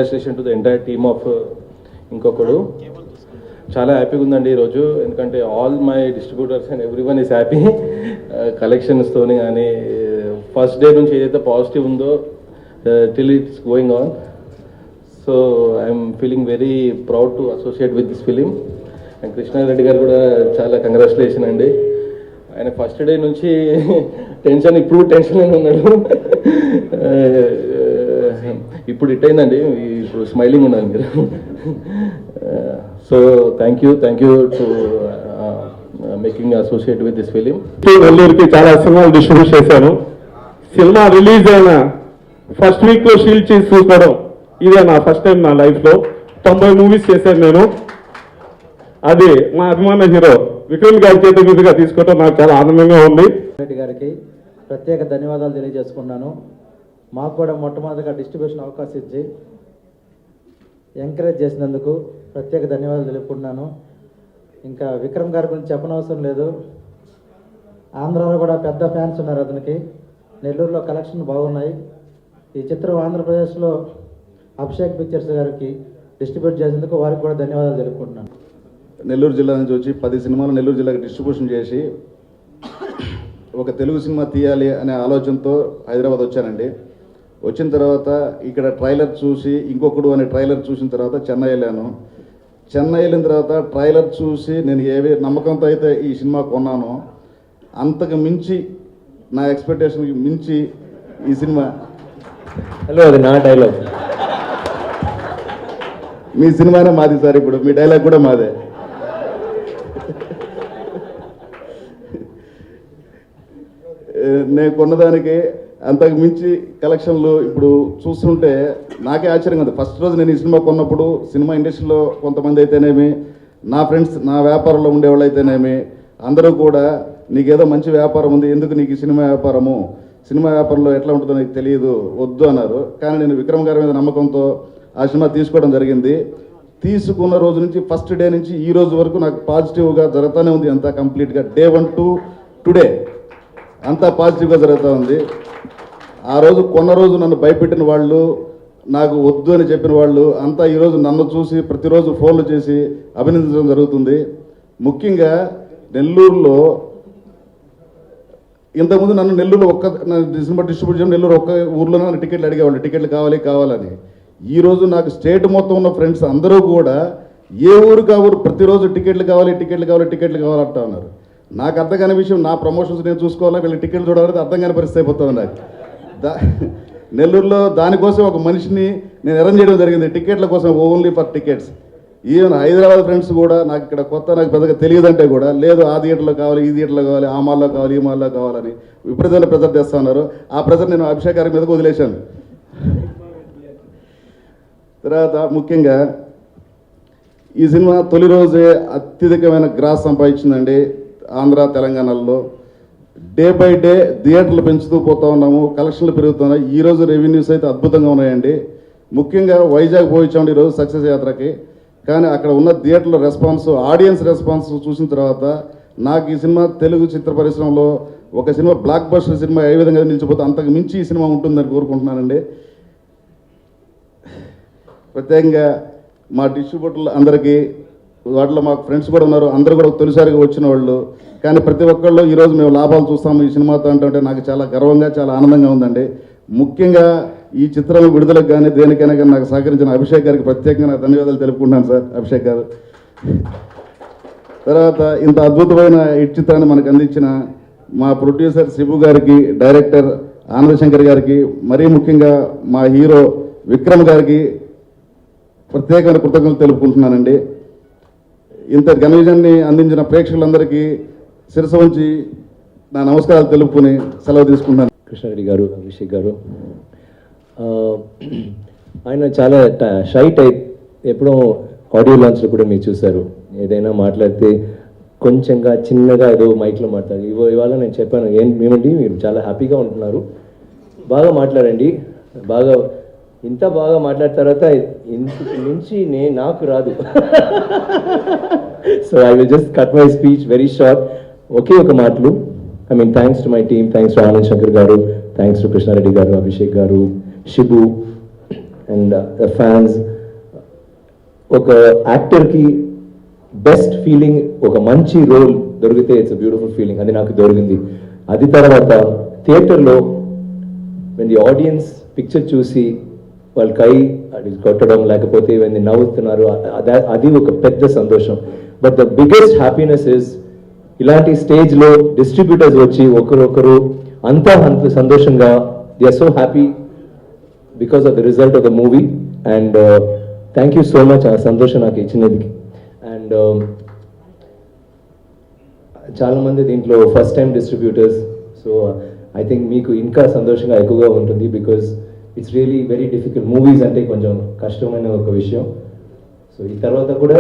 Congratulation to the entire team of Inkokkadu. చాలా హ్యాపీగా ఉందండి ఈరోజు, ఎందుకంటే all my distributors and everyone is happy కలెక్షన్స్తోని. కానీ ఫస్ట్ డే నుంచి ఏదైతే పాజిటివ్ ఉందో till it's going on. So I'm feeling very proud to associate with this film. And Krishna Reddy garu కూడా చాలా కంగ్రాచులేషన్ అండి. ఆయన ఫస్ట్ డే నుంచి టెన్షన్, ఇప్పుడు టెన్షన్లోనే ఉన్నాడు. ఇప్పుడు ఇట్ అయిందండి, ఇప్పుడు స్మైలింగ్ ఉండాలి మీరు. So thank you to making associate with this film. నెల్లూరుకి చాలా సినిమాలు డిస్ట్రిబ్యూట్ చేశాను. సినిమా రిలీజ్ అయిన ఫస్ట్ వీక్ లో షీల్డ్ చేసి చూసుకోవడం ఇదే నా ఫస్ట్ టైం నా లైఫ్ లో. 90 మూవీస్ చేశాను నేను. అది మా అభిమాన హీరో విక్రమ్ గారి చేత మీదుగా తీసుకోవడం నాకు చాలా ఆనందంగా ఉంది. రెడ్డి గారికి ప్రత్యేక ధన్యవాదాలు తెలియజేసుకున్నాను. మాకు కూడా మొట్టమొదటిగా డిస్ట్రిబ్యూషన్ అవకాశం ఇచ్చి ఎంకరేజ్ చేసినందుకు ప్రత్యేక ధన్యవాదాలు తెలుపుకుంటున్నాను. ఇంకా విక్రమ్ గారి గురించి చెప్పనవసరం లేదు. ఆంధ్రాలో కూడా పెద్ద ఫ్యాన్స్ ఉన్నారు అతనికి. నెల్లూరులో కలెక్షన్ బాగున్నాయి. ఈ చిత్రం ఆంధ్రప్రదేశ్లో అభిషేక్ పిక్చర్స్ గారికి డిస్ట్రిబ్యూట్ చేసేందుకు వారికి కూడా ధన్యవాదాలు తెలుపుకుంటున్నాను. నెల్లూరు జిల్లా నుంచి వచ్చి 10 సినిమాలు నెల్లూరు జిల్లాకి డిస్ట్రిబ్యూషన్ చేసి ఒక తెలుగు సినిమా తీయాలి అనే ఆలోచనతో హైదరాబాద్ వచ్చానండి. వచ్చిన తర్వాత ఇక్కడ ట్రైలర్ చూసి, ఇంకొకడు అనే ట్రైలర్ చూసిన తర్వాత చెన్నై వెళ్ళాను. చెన్నై వెళ్ళిన తర్వాత ట్రైలర్ చూసి నేను ఏవే నమ్మకంతో అయితే ఈ సినిమా కొన్నానో అంతకు మించి, నా ఎక్స్పెక్టేషన్కి మించి ఈ సినిమా. హలో, అది నా డైలాగ్. మీ సినిమానే మాది సార్, ఇప్పుడు మీ డైలాగ్ కూడా మాదే. నేను కొన్నదానికి అంతకు మించి కలెక్షన్లు ఇప్పుడు చూస్తుంటే నాకే ఆశ్చర్యంగా ఉంది. ఫస్ట్ రోజు నేను ఈ సినిమా కొన్నప్పుడు సినిమా ఇండస్ట్రీలో కొంతమంది అయితేనేమి, నా ఫ్రెండ్స్, నా వ్యాపారంలో ఉండేవాళ్ళు అయితేనేమి, అందరూ కూడా నీకేదో మంచి వ్యాపారం ఉంది, ఎందుకు నీకు సినిమా వ్యాపారము, సినిమా వ్యాపారంలో ఎట్లా ఉంటుందో నీకు తెలియదు, వద్దు అన్నారు. కానీ నేను విక్రమ్ గారి మీద నమ్మకంతో ఆ సినిమా తీసుకోవడం జరిగింది. తీసుకున్న రోజు నుంచి, ఫస్ట్ డే నుంచి ఈ రోజు వరకు నాకు పాజిటివ్గా జరుగుతూనే ఉంది. అంతా కంప్లీట్గా డే 1 to టుడే అంతా పాజిటివ్గా జరుగుతూ ఉంది. ఆ రోజు కొన్న రోజు నన్ను భయపెట్టిన వాళ్ళు, నాకు వద్దు అని చెప్పిన వాళ్ళు అంతా ఈరోజు నన్ను చూసి ప్రతిరోజు ఫోన్లు చేసి అభినందించడం జరుగుతుంది. ముఖ్యంగా నెల్లూరులో ఇంతకుముందు నన్ను నెల్లూరులో సినిమా డిస్ట్రిబ్యూట్ చేయడం, నెల్లూరు ఒక్క ఊర్లోనే నన్ను టికెట్లు అడిగేవాళ్ళు, టికెట్లు కావాలని. ఈరోజు నాకు స్టేట్ మొత్తం ఉన్న ఫ్రెండ్స్ అందరూ కూడా ఏ ఊరు ఊరు ప్రతిరోజు టికెట్లు కావాలి అంటా ఉన్నారు. నాకు అర్థం కాని విషయం, నా ప్రమోషన్స్ నేను చూసుకోవాలా, వీళ్ళ టికెట్లు చూడాలంటే అర్థం కాని పరిస్థితి అయిపోతుంది నాకు. నెల్లూరులో దానికోసం ఒక మనిషిని నేను అరేంజ్ చేయడం జరిగింది, టికెట్ల కోసం, only for tickets. Even Hyderabad friends కూడా నాకు ఇక్కడ కొత్త, నాకు పెద్దగా తెలియదంటే కూడా, లేదు ఆ థియేటర్లో కావాలి, ఈ థియేటర్లో కావాలి, ఆ మాల్లో కావాలి, ఈ మాల్లో కావాలని విపరీతమైన ప్రెజర్ చేస్తూ ఉన్నారు. ఆ ప్రెజర్ నేను అభిషేక్ గారి మీదకు వదిలేశాను. తర్వాత ముఖ్యంగా ఈ సినిమా తొలి రోజే అత్యధికమైన గ్రాస్ సంపాదించిందండి ఆంధ్ర తెలంగాణలో. డే బై డే థియేటర్లు పెంచుతూ పోతూ ఉన్నాము, కలెక్షన్లు పెరుగుతున్నాయి. ఈరోజు రెవెన్యూస్ అయితే అద్భుతంగా ఉన్నాయండి. ముఖ్యంగా వైజాగ్ పోయించామండి ఈరోజు సక్సెస్ యాత్రకి. కానీ అక్కడ ఉన్న థియేటర్ల రెస్పాన్స్, ఆడియన్స్ రెస్పాన్స్ చూసిన తర్వాత నాకు ఈ సినిమా తెలుగు చిత్ర పరిశ్రమలో ఒక సినిమా బ్లాక్ బస్టర్ సినిమా ఏ విధంగా నిలిచిపోతే అంతకు మించి ఈ సినిమా ఉంటుందని కోరుకుంటున్నానండి. ప్రత్యేకంగా మా డిస్ట్రిబ్యూటర్లు అందరికీ, వాటిలో మాకు ఫ్రెండ్స్ కూడా ఉన్నారు, అందరూ కూడా తొలిసారిగా వచ్చిన వాళ్ళు. కానీ ప్రతి ఒక్కళ్ళు ఈరోజు మేము లాభాలు చూస్తాము ఈ సినిమాతో అంటే నాకు చాలా గర్వంగా, చాలా ఆనందంగా ఉందండి. ముఖ్యంగా ఈ చిత్రం విడుదలకు కానీ దేనికైనా కానీ నాకు సహకరించిన అభిషేక్ గారికి ప్రత్యేకంగా ధన్యవాదాలు తెలుపుకుంటున్నాను సార్, అభిషేక్ గారు. తర్వాత ఇంత అద్భుతమైన ఈ చిత్రాన్ని మనకు అందించిన మా ప్రొడ్యూసర్ శిబు గారికి, డైరెక్టర్ ఆనందశంకర్ గారికి, మరీ ముఖ్యంగా మా హీరో విక్రమ్ గారికి ప్రత్యేకమైన కృతజ్ఞతలు తెలుపుకుంటున్నానండి. ఇంత ఘన విజయాన్ని అందించిన ప్రేక్షకులందరికీ శిరస ఉంచి నా నమస్కారాలు తెలుపుకుని సెలవు తీసుకుంటాను. కృష్ణారెడ్డి గారు, అభిషేక్ గారు, ఆయన చాలా షై టైప్. ఎప్పుడో ఆడియో లాంచ్లో కూడా మీరు చూశారు, ఏదైనా మాట్లాడితే కొంచెంగా చిన్నగా ఏదో మైక్లో మాట్లాడారు. ఇవాళ నేను చెప్పాను, ఏమండి మీరు చాలా హ్యాపీగా ఉంటున్నారు, బాగా మాట్లాడండి, బాగా ఇంత బాగా మాట్లాడిన తర్వాత ఇంతకు మించి నాకు రాదు. So I will just cut my speech very short. ఒకే ఒక మాటలు, I mean thanks to my team, thanks to Anand Shankar garu, thanks to Krishna Reddy గారు, అభిషేక్ గారు, శిబు అండ్ ద ఫ్యాన్స్. ఒక యాక్టర్కి బెస్ట్ ఫీలింగ్ ఒక మంచి రోల్ దొరికితే ఇట్స్ బ్యూటిఫుల్ ఫీలింగ్. అది నాకు దొరికింది. అది తర్వాత థియేటర్లో వెన్ ది ఆడియన్స్ పిక్చర్ చూసి వాళ్ళ కై అది కొట్టడం లేకపోతే వెన్ ది నవ్వుతున్నారు, అది ఒక పెద్ద సంతోషం. But the biggest happiness is ఇలాంటి స్టేజ్లో డిస్ట్రిబ్యూటర్స్ వచ్చి ఒకరొకరు అంతా సంతోషంగా they are so happy because of the result of the movie. And thank you so much ఆ సంతోషం నాకు ఇచ్చినందుకు. అండ్ చాలామంది దీంట్లో first time distributors, so I think మీకు ఇంకా సంతోషంగా ఎక్కువగా ఉంటుంది because it's really very difficult. Movies అంటే కొంచెం కష్టమైన ఒక విషయం. సో ఈ తర్వాత కూడా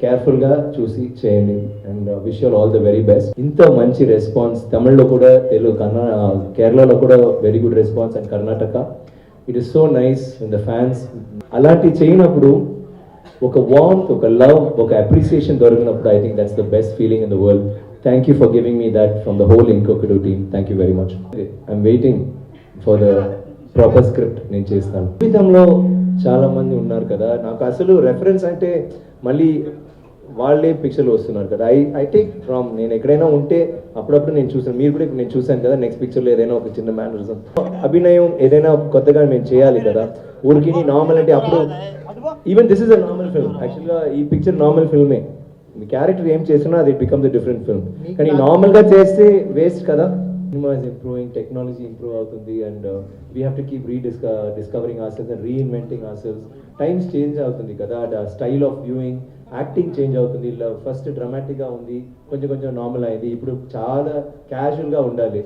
కేర్ఫుల్గా చూసి చేయండి and wish you all the very best. ఇంత మంచి రెస్పాన్స్ తమిళ్లో కూడా, తెలుగు కేరళలో కూడా very good response and Karnataka. It is so nice in the fans. అలాంటి చేయనప్పుడు ఒక వార్మ్త్, ఒక లవ్, ఒక అప్రిసియేషన్ దొరికినప్పుడు I think that's the best feeling in the world. Thank you for giving me that from the whole Inkokkadu team. Thank you very much. I'm waiting for the proper script నేను చేస్తాను. జీవితంలో చాలా మంది ఉన్నారు కదా, నాకు అసలు రెఫరెన్స్ అంటే మళ్ళీ వాళ్ళే పిక్చర్లు వస్తున్నారు కదా. ఐ టేక్ ఫ్రమ్, నేను ఎక్కడైనా ఉంటే అప్పుడప్పుడు నేను చూసాను, మీరు కూడా నేను చూసాను కదా, నెక్స్ట్ పిక్చర్లో ఏదైనా ఒక చిన్న మేనరిజం, అభినయం ఏదైనా కొత్తగా మేము చేయాలి కదా. ఊరికి నార్మల్ అంటే అప్పుడు even this is a normal film. యాక్చువల్గా ఈ పిక్చర్ నార్మల్ ఫిల్మే, మీ క్యారెక్టర్ ఏం చేసినా అది బికమ్ ద డిఫరెంట్ ఫిల్మ్. కానీ నార్మల్గా చేస్తే వేస్ట్ కదా. Cinema is improving, technology improve అవుతుంది and we have to keep discovering our selves and reinventing our selves. Times change అవుతుంది కదా, style of viewing, acting change అవుతుంది. ఫస్ట్ డ్రామాటిక్గా ఉంది, కొంచెం కొంచెం నార్మల్ అయింది, ఇప్పుడు చాలా క్యాజువల్గా ఉండాలి.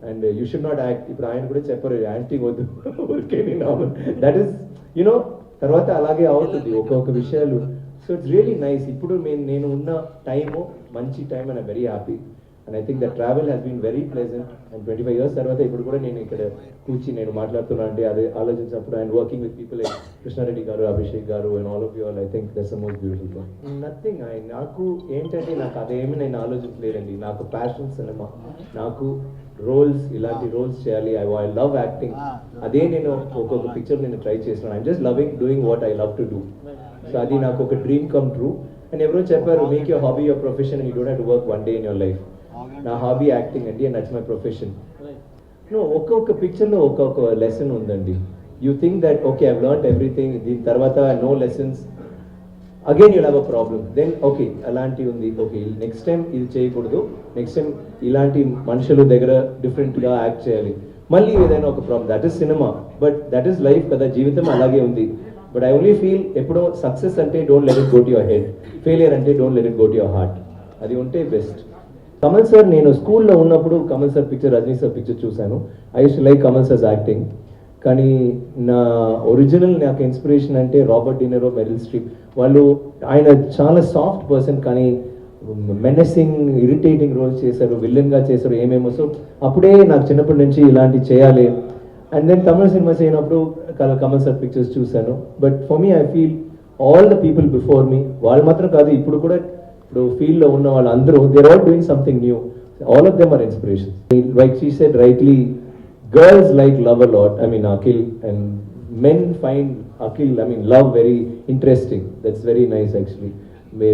And you should not act. ఇప్పుడు ఆయన కూడా చెప్పరు యాక్టింగ్ వద్దు, ఊరికే నార్మల్. దట్ ఈస్ యునో తర్వాత అలాగే అవుతుంది ఒక్కొక్క విషయాలు. So it's really nice. ఇప్పుడు నేను ఉన్న టైము మంచి time and I'm very happy. And I think the travel has been very pleasant. And 25 years తర్వాత ఇప్పుడు కూడా నేను ఇక్కడ కూర్చి నేను మాట్లాడుతున్నాను అంటే అది ఆలోచించినప్పుడు and working with people like Krishna Reddy గారు, అభిషేక్ గారు and all of you all, I think that's the most beautiful thing. Nothing. నాకు ఏంటంటే నాకు అదేమి నేను ఆలోచించలేదండి. నాకు ప్యాషన్ సినిమా, నాకు రోల్స్, ఇలాంటి రోల్స్ చేయాలి. I love acting. అదే నేను ఒక్కొక్క పిక్చర్ నేను ట్రై చేస్తున్నాను. I'm just loving doing what I love to do. So అది నాకు ఒక డ్రీమ్ కమ్ ట్రూ. అండ్ ఎవరో చెప్పారు make your hobby your profession and you don't have to work one day in your life. నా hobby acting అండి and that's my profession. ఒక్కొక్క పిక్చర్లో ఒక్కొక్క లెసన్ ఉందండి. You think that okay I've learned everything, దీని తర్వాత no lessons, again you'll have a problem. Then okay అలాంటివి ఉంది, ఓకే నెక్స్ట్ టైం ఇది చేయకూడదు, నెక్స్ట్ టైం ఇలాంటి మనుషుల దగ్గర డిఫరెంట్గా యాక్ట్ చేయాలి, మళ్ళీ ఏదైనా ఒక problem. That is cinema, but that is life కదా, జీవితం అలాగే ఉంది. బట్ ఐ ఓన్లీ ఫీల్ ఎప్పుడో సక్సెస్ అంటే don't let it go to your head, failure అంటే don't let it go to your heart. అది ఉంటే బెస్ట్. కమల్ సార్, నేను స్కూల్లో ఉన్నప్పుడు Kamal sir picture, Rajini sir picture చూశాను. I use to like Kamal sir's acting. కానీ నా ఒరిజినల్ నాకు ఇన్స్పిరేషన్ అంటే రాబర్ట్ డినెరో, మెరిల్ స్ట్రీప్. వాళ్ళు ఆయన చాలా సాఫ్ట్ పర్సన్ కానీ మెనసింగ్, ఇరిటేటింగ్ రోల్స్ చేశారు, విలన్గా చేశారు, ఏమేమో. సో అప్పుడే నాకు చిన్నప్పటి నుంచి ఇలాంటి చేయాలి. అండ్ దెన్ తమిళ సినిమా చేయనప్పుడు కమల్ సార్ పిక్చర్స్ చూశాను. But for me I feel all the people before me, వాళ్ళు మాత్రం కాదు, ఇప్పుడు కూడా ఇప్పుడు ఫీల్డ్లో ఉన్న వాళ్ళు అందరూ they are all doing something new. All of them are inspiration. Like she said rightly, girls like love a lot, I mean Akhil, and men find Akhil, I mean love very interesting. That's very nice actually.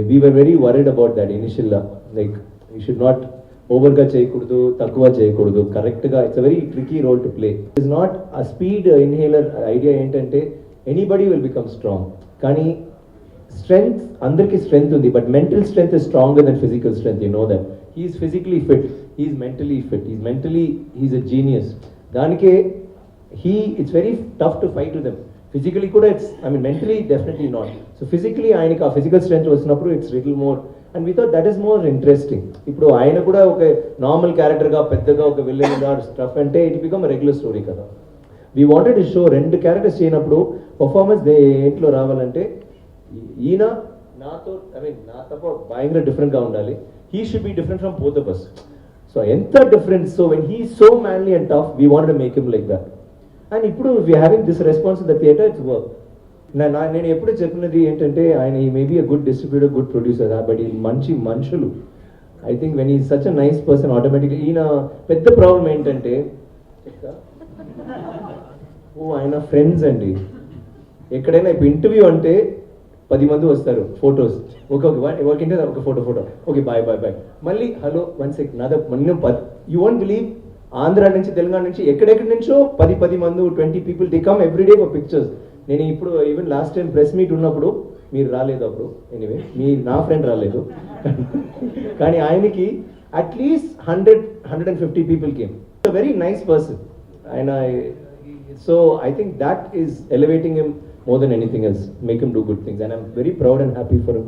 We were very worried about that initial, like you should not overga cheyakudadu, takkuva cheyakudadu, correct ga. It's a very tricky role to play. It's not a speed inhaler idea entante anybody will become strong. Kani strength, andarki strength undi, but mental strength is stronger than physical strength, you know that. He is physically fit, he is mentally fit, he's a genius. దానికే it's very tough to fight with them. Physically కూడా it's, I mean mentally definitely not. So physically ఆయనకి ఆ physical strength వచ్చినప్పుడు it's little more, and we thought that is more interesting. ఇప్పుడు ఆయన కూడా ఒక normal క్యారెక్టర్గా పెద్దగా ఒక విలన్గా స్టఫ్ అంటే ఇట్ బికమ్ రెగ్యులర్ స్టోరీ కదా. వీ వాంటెడ్ టు షో రెండు క్యారెక్టర్స్ చేయనప్పుడు పర్ఫార్మెన్స్ ఏంట్లో రావాలంటే ఈయన నాతో, ఐ మీన్ నా తప్ప భయంకర డిఫరెంట్గా ఉండాలి. He should be different from both of us. So enta difference. So when he is so manly and tough, we wanted to make him like that. And ఇప్పుడు we having this response in the theatre, it's work. నేను ఎప్పుడు చెప్పినది ఏంటంటే ఆయన may be a good distributor, good producer, but ఈ మంచి మనుషులు. I think when ఈ such a nice person automatically. ఈయన పెద్ద ప్రాబ్లం ఏంటంటే ఆయన ఫ్రెండ్స్ అండి. ఎక్కడైనా ఇప్పుడు ఇంటర్వ్యూ అంటే 10 మంది వస్తారు, ఫొటోస్ ఇంటే ఒక ఫోటో ఓకే బాయ్ మళ్ళీ హలో 1 సెకండ్ నాదో మనం యూ వోంట్ బిలీవ్ ఆంధ్ర నుంచి తెలంగాణ నుంచి ఎక్కడెక్కడి నుంచో 10 మంది 20 people they come everyday for pictures. నేను ఇప్పుడు even last time press meet ఉన్నప్పుడు మీరు రాలేదు అప్పుడు, ఎనీవే నా ఫ్రెండ్ రాలేదు కానీ ఆయనకి at least 100-150 people came. Very nice person ఆయన. So I think that is elevating him more than anything else, make him do good things, and I'm very proud and happy for him.